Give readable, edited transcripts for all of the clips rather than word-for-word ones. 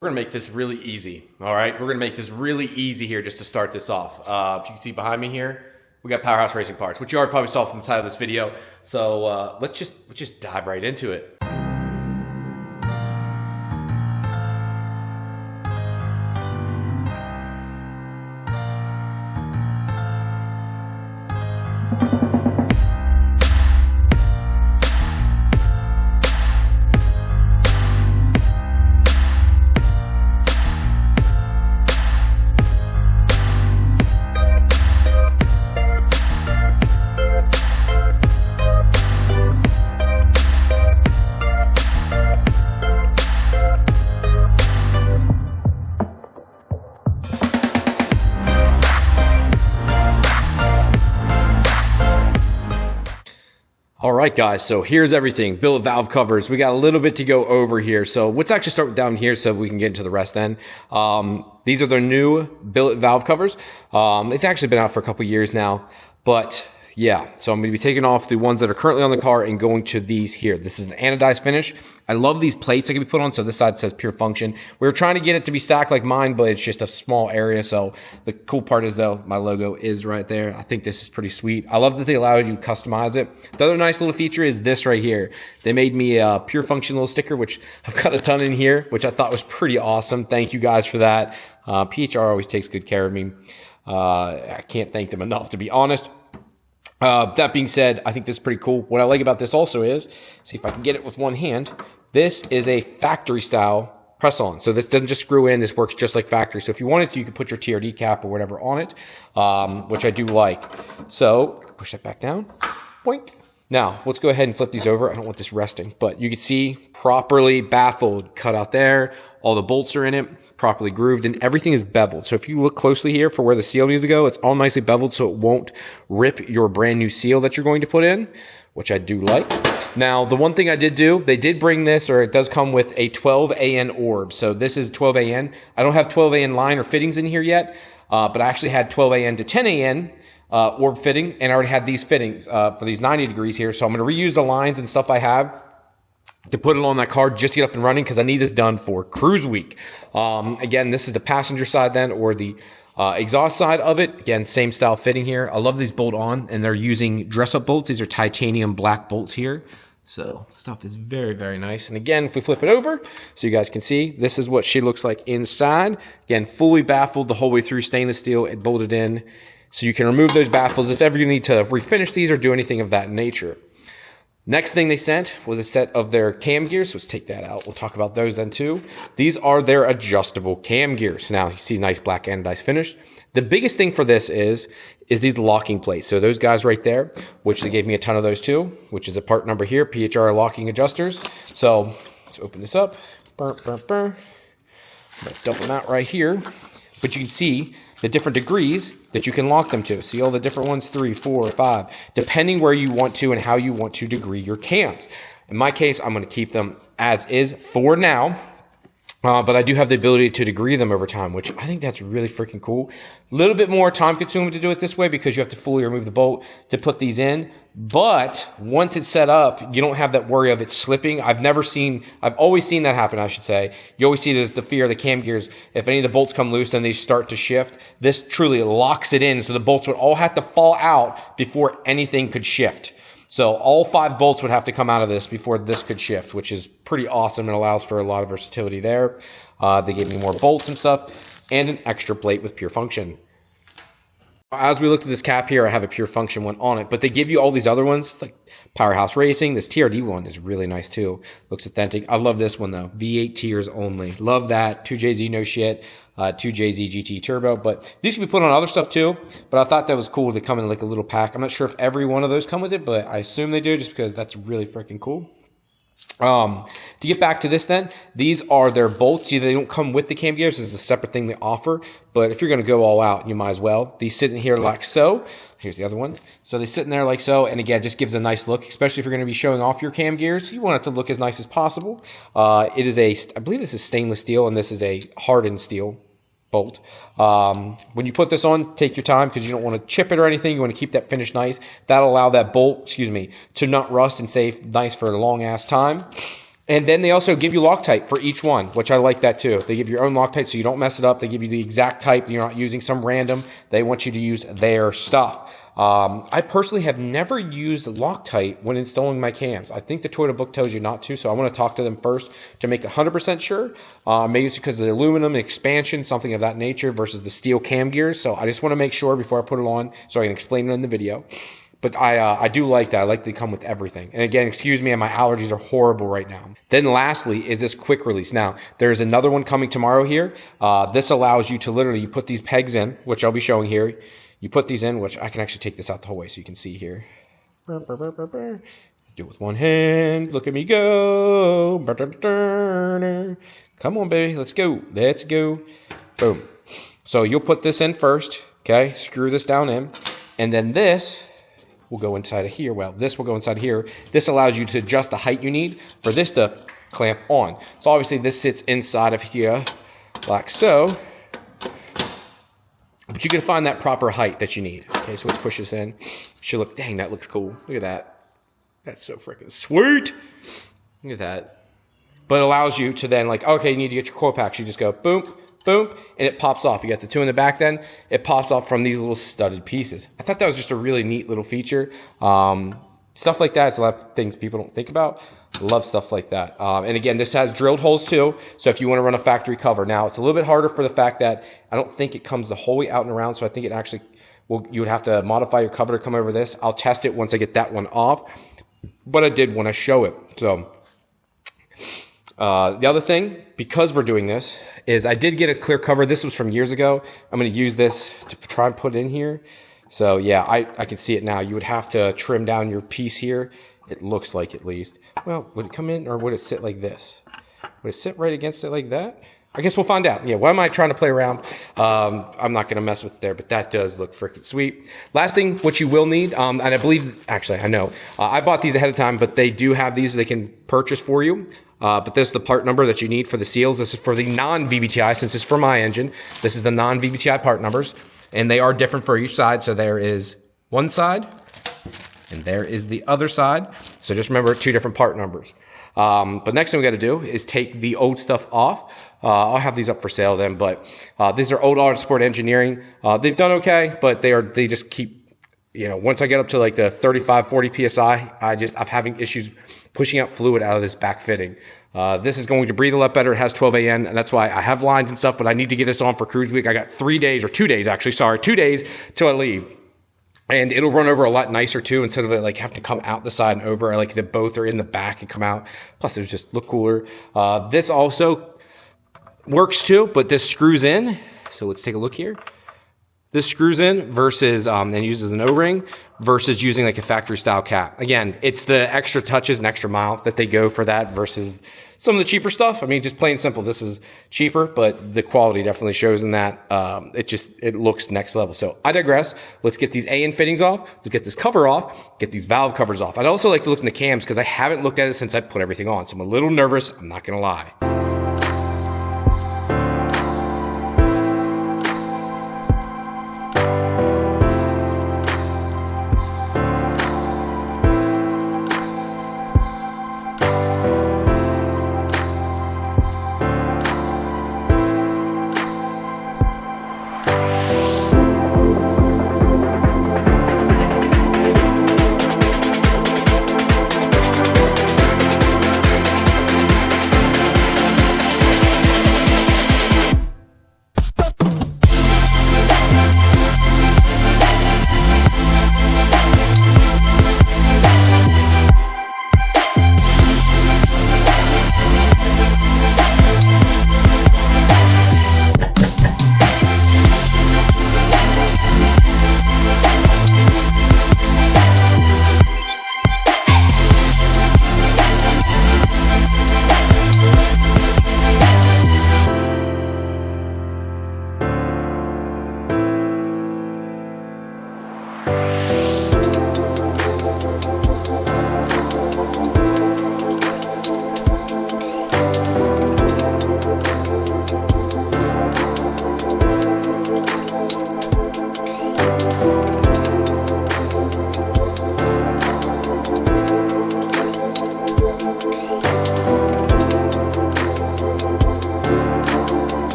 We're gonna make this really easy, all right? We're gonna make this really easy here just to start this off. If you can see behind me here, we got PowerHouse Racing Parts, which you already probably saw from the title of this video. So let's just dive right into it. All right, guys, so here's everything. Billet valve covers. We got a little bit to go over here. So let's actually start down here so we can get into the rest then. These are the new billet valve covers. It's actually been out for a couple years now, but yeah, so I'm going to be taking off the ones that are currently on the car and going to these here. This is an anodized finish. I love these plates that can be put on. So this side says pure function. We were trying to get it to be stacked like mine, but it's just a small area. So the cool part is though, my logo is right there. I think this is pretty sweet. I love that they allow you to customize it. The other nice little feature is this right here. They made me a pure function little sticker, which I've got a ton in here, which I thought was pretty awesome. Thank you guys for that. PHR always takes good care of me. I can't thank them enough, to be honest. That being said, I think this is pretty cool. What I like about this also is, see if I can get it with one hand. This is a factory style press on. So this doesn't just screw in. This works just like factory. So if you wanted to, you could put your TRD cap or whatever on it, which I do like. So push that back down. Boink. Now let's go ahead and flip these over. I don't want this resting, but you can see properly baffled, cut out there. All the bolts are in it, properly grooved, and everything is beveled. So if you look closely here for where the seal needs to go, it's all nicely beveled so it won't rip your brand new seal that you're going to put in, which I do like. Now, the one thing I did do, they did bring this, or it does come with a 12 AN orb. So this is 12 AN. I don't have 12 AN line or fittings in here yet, but I actually had 12 AN to 10 AN orb fitting, and I already had these fittings for these 90 degrees here. So I'm going to reuse the lines and stuff I have to put it on that car just to get up and running because I need this done for cruise week. Again, this is the passenger side then, or the exhaust side of it. Again, same style fitting here. I love these bolt on, and they're using dress up bolts. These are titanium black bolts here. So stuff is very, very nice. And again, if we flip it over so you guys can see, this is what she looks like inside. Again, fully baffled the whole way through, stainless steel, it bolted in. So you can remove those baffles if ever you need to refinish these or do anything of that nature. Next thing they sent was a set of their cam gears. So let's take that out. We'll talk about those then too. These are their adjustable cam gears. Now you see nice black anodized finish. The biggest thing for this is these locking plates. So those guys right there, which they gave me a ton of those too, which is a part number here, PHR locking adjusters. So let's open this up. Dump them out right here. But you can see the different degrees that you can lock them to. See all the different ones, 3, 4, 5, depending where you want to and how you want to degree your cams. In my case, I'm going to keep them as is for now. But I do have the ability to degree them over time, which I think that's really freaking cool. A little bit more time consuming to do it this way because you have to fully remove the bolt to put these in. But once it's set up, you don't have that worry of it slipping. I've always seen that happen, I should say. You always see this, the fear of the cam gears. If any of the bolts come loose and they start to shift, this truly locks it in. So the bolts would all have to fall out before anything could shift. So all 5 bolts would have to come out of this before this could shift, which is pretty awesome and allows for a lot of versatility there. They gave me more bolts and stuff and an extra plate with pure function. As we looked at this cap here, I have a pure function one on it, but they give you all these other ones like PowerHouse Racing. This TRD one is really nice too. Looks authentic. I love this one though. V8 tiers only. Love that. 2JZ no shit. 2JZ GT Turbo, but these can be put on other stuff too, but I thought that was cool to come in like a little pack. I'm not sure if every one of those come with it, but I assume they do just because that's really freaking cool. To get back to this then, these are their bolts. They don't come with the cam gears. This is a separate thing they offer, but if you're going to go all out, you might as well. These sit in here like so. Here's the other one. So they sit in there like so, and again, just gives a nice look, especially if you're going to be showing off your cam gears. You want it to look as nice as possible. It is I believe this is stainless steel, and this is a hardened steel bolt. When you put this on, take your time because you don't want to chip it or anything. You want to keep that finish nice. That'll allow that bolt, to not rust and stay nice for a long ass time. And then they also give you Loctite for each one, which I like that too. They give your own Loctite so you don't mess it up. They give you the exact type. You're not using some random. They want you to use their stuff. I personally have never used Loctite when installing my cams. I think the Toyota book tells you not to, so I want to talk to them first to make 100% sure. Maybe it's because of the aluminum expansion, something of that nature, versus the steel cam gears. So I just want to make sure before I put it on so I can explain it in the video. But I do like that. I like they come with everything. And again, excuse me, my allergies are horrible right now. Then lastly is this quick release. Now, there's another one coming tomorrow here. This allows you to literally, you put these pegs in, which I'll be showing here. You put these in, which I can actually take this out the whole way so you can see here. Do it with one hand. Look at me go. Come on, baby. Let's go. Let's go. Boom. So you'll put this in first. Okay. Screw this down in. And then this will go inside of here. Well, this will go inside of here. This allows you to adjust the height you need for this to clamp on. So obviously this sits inside of here like so. But you can find that proper height that you need. Okay, so let's push this in. Should look, dang, that looks cool. Look at that. That's so freaking sweet. Look at that. But it allows you to then like, okay, you need to get your coil packs. You just go boom, boom, and it pops off. You got the two in the back then. It pops off from these little studded pieces. I thought that was just a really neat little feature. Stuff like that is a lot of things people don't think about. Love stuff like that. And again, this has drilled holes too. So if you want to run a factory cover. Now, it's a little bit harder for the fact that I don't think it comes the whole way out and around. So I think it actually, you would have to modify your cover to come over this. I'll test it once I get that one off. But I did want to show it. So the other thing, because we're doing this, is I did get a clear cover. This was from years ago. I'm going to use this to try and put it in here. So yeah, I can see it now. You would have to trim down your piece here. It looks like, at least. Well, would it come in or would it sit like this? Would it sit right against it like that? I guess we'll find out. Yeah, why am I trying to play around? I'm not going to mess with it there, but that does look freaking sweet. Last thing, what you will need, and I believe, actually, I know, I bought these ahead of time, but they do have these they can purchase for you. But this is the part number that you need for the seals. This is for the non-VBTI, since it's for my engine. This is the non-VBTI part numbers, and they are different for each side. So there is one side, and there is the other side. So just remember, two different part numbers. But next thing we got to do is take the old stuff off. I'll have these up for sale then, but these are old Autosport Engineering. They've done okay, but they just keep, once I get up to like the 35, 40 PSI, I'm having issues pushing out fluid out of this back fitting. This is going to breathe a lot better. It has 12 AN, and that's why I have lines and stuff, but I need to get this on for cruise week. I got 2 days till I leave. And it'll run over a lot nicer too, instead of like having to come out the side and over. I like that both are in the back and come out. Plus, it just look cooler. This also works too, but this screws in. So let's take a look here. This screws in versus, and uses an O-ring versus using like a factory style cap. Again, it's the extra touches and extra mile that they go for that versus some of the cheaper stuff. I mean, just plain simple. This is cheaper, but the quality definitely shows in that. It looks next level. So I digress. Let's get these AN fittings off. Let's get this cover off, get these valve covers off. I'd also like to look in the cams because I haven't looked at it since I put everything on. So I'm a little nervous. I'm not going to lie.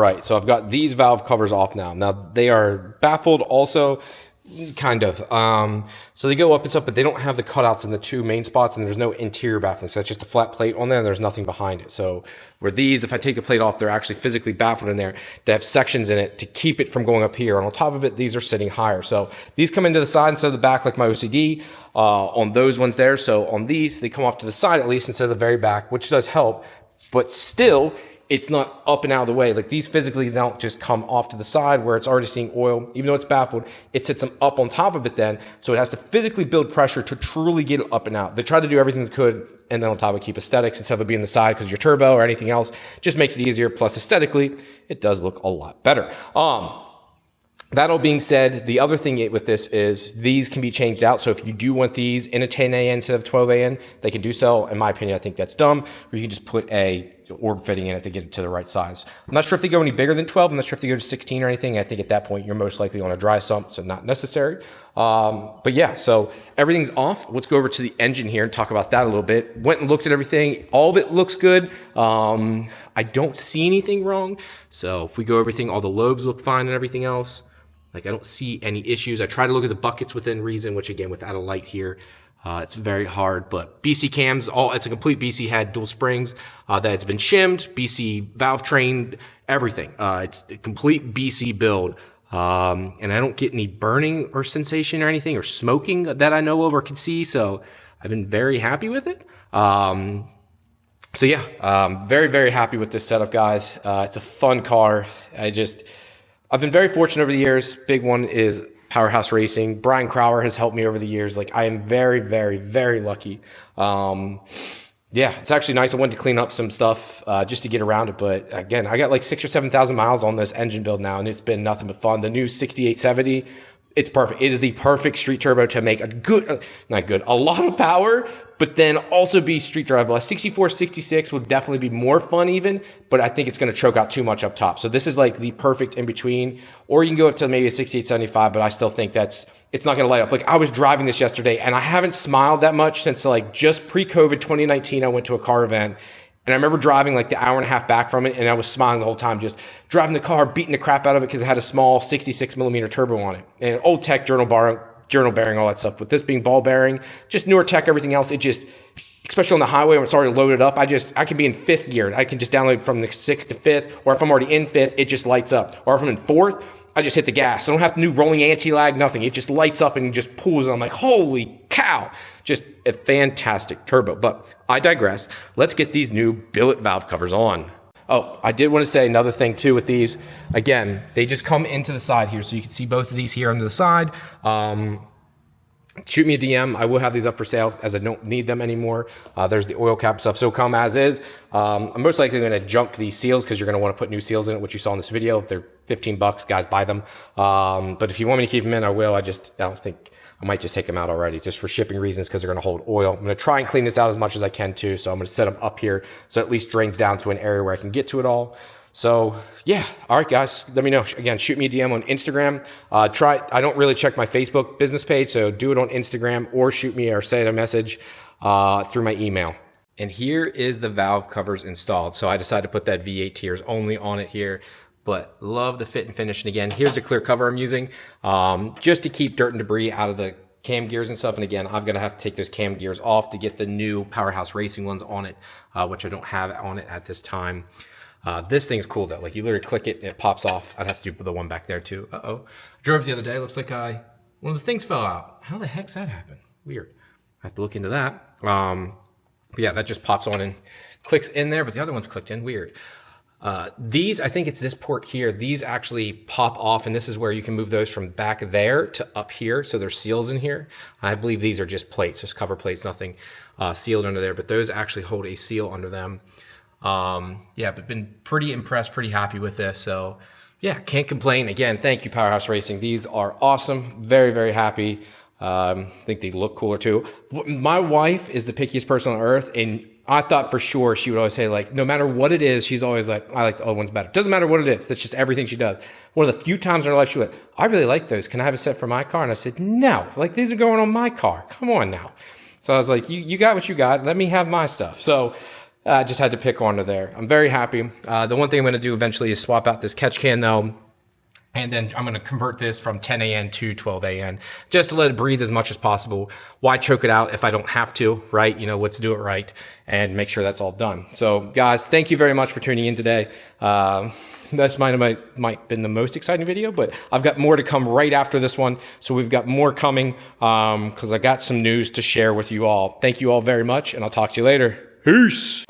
Right, so I've got these valve covers off now. Now, they are baffled also, kind of. So they go up and stuff, but they don't have the cutouts in the two main spots, and there's no interior baffling. So it's just a flat plate on there, and there's nothing behind it. So where these, if I take the plate off, they're actually physically baffled in there. They have sections in it to keep it from going up here. And on top of it, these are sitting higher. So these come into the side instead of the back like my OCD on those ones there. So on these, they come off to the side at least instead of the very back, which does help. But still, it's not up and out of the way. Like these physically don't just come off to the side where it's already seeing oil. Even though it's baffled, it sits them up on top of it then. So it has to physically build pressure to truly get it up and out. They tried to do everything they could, and then on top of it, keep aesthetics instead of it being the side because your turbo or anything else just makes it easier. Plus aesthetically, it does look a lot better. That all being said, the other thing with this is these can be changed out. So if you do want these in a 10 AN instead of 12 AN, they can do so. In my opinion, I think that's dumb. Or you can just put a orb fitting in it to get it to the right size. I'm not sure if they go any bigger than 12. I'm not sure if they go to 16 or anything. I think at that point, you're most likely on a dry sump, so not necessary. But yeah, so everything's off. Let's go over to the engine here and talk about that a little bit. Went and looked at everything. All of it looks good. I don't see anything wrong. So if we go everything, all the lobes look fine and everything else. Like I don't see any issues. I try to look at the buckets within reason, which again, without a light here, it's very hard, but BC cams, it's a complete BC head, dual springs, that's been shimmed, BC valve trained, everything. It's a complete BC build. And I don't get any burning or sensation or anything or smoking that I know of or can see. So I've been very happy with it. So yeah, very, very happy with this setup, guys. It's a fun car. I've been very fortunate over the years. Big one is PowerHouse Racing. Brian Crowder has helped me over the years. Like I am very, very, very lucky. Yeah, it's actually nice. I wanted to clean up some stuff, just to get around it. But again, I got like 6,000 or 7,000 miles on this engine build now, and it's been nothing but fun. The new 6870, it's perfect. It is the perfect street turbo to make a lot of power, but then also be street drivable. A 64, 66 would definitely be more fun even, but I think it's going to choke out too much up top. So this is like the perfect in between, or you can go up to maybe a 68, 75, but I still think it's not going to light up. Like I was driving this yesterday and I haven't smiled that much since like just pre-COVID 2019. I went to a car event. And I remember driving like the hour and a half back from it, and I was smiling the whole time, just driving the car, beating the crap out of it because it had a small 66 millimeter turbo on it. And old tech, journal bearing, all that stuff. With this being ball bearing, just newer tech, everything else, it just, especially on the highway when it's already loaded up, I can be in fifth gear. I can just download from the sixth to fifth, or if I'm already in fifth, it just lights up. Or if I'm in fourth, I just hit the gas. I don't have to do rolling anti-lag, nothing. It just lights up and just pulls. And I'm like, holy cow. Just a fantastic turbo. But I digress. Let's get these new billet valve covers on. Oh, I did want to say another thing too with these. Again, they just come into the side here. So you can see both of these here under the side. Shoot me a DM. I will have these up for sale as I don't need them anymore. There's the oil cap stuff. So come as is. I'm most likely going to junk these seals because you're going to want to put new seals in it, which you saw in this video. If they're $15, guys, buy them. But if you want me to keep them in, I will. I don't think I might just take them out already just for shipping reasons because they're going to hold oil. I'm going to try and clean this out as much as I can too. So I'm going to set them up here so it at least drains down to an area where I can get to it all. So yeah. All right, guys, let me know. Again, shoot me a DM on Instagram. I don't really check my Facebook business page, so do it on Instagram or shoot me or send a message, through my email. And here is the valve covers installed. So I decided to put that V8 tiers only on it here, but love the fit and finish. And again, here's the clear cover I'm using, just to keep dirt and debris out of the cam gears and stuff. And again, I'm going to have to take those cam gears off to get the new PowerHouse Racing ones on it, which I don't have on it at this time. This thing's cool though. Like you literally click it and it pops off. I'd have to do the one back there too. Uh-oh. Drove the other day. Looks like one of the things fell out. How the heck's that happen? Weird. I have to look into that. But yeah, that just pops on and clicks in there, but the other one's clicked in. Weird. These, I think it's this port here. These actually pop off, and this is where you can move those from back there to up here. So there's seals in here. I believe these are just plates, just cover plates, nothing sealed under there, but those actually hold a seal under them. Yeah, but been pretty impressed, pretty happy with this. So yeah, can't complain. Again, thank you, PowerHouse Racing. These are awesome. Very, very happy. I think they look cooler too. My wife is the pickiest person on earth, and I thought for sure she would always say, like, no matter what it is, she's always like, I like the other ones better. Doesn't matter what it is. That's just everything she does. One of the few times in her life she went, I really like those. Can I have a set for my car? And I said, no, like these are going on my car. Come on now. So I was like, you got what you got. Let me have my stuff. So I just had to pick onto there. I'm very happy. The one thing I'm going to do eventually is swap out this catch can though. And then I'm going to convert this from 10 AN to 12 AN just to let it breathe as much as possible. Why choke it out if I don't have to, right? You know, let's do it right and make sure that's all done. So guys, thank you very much for tuning in today. That's might have been the most exciting video, but I've got more to come right after this one. So we've got more coming, cause I got some news to share with you all. Thank you all very much and I'll talk to you later. Peace.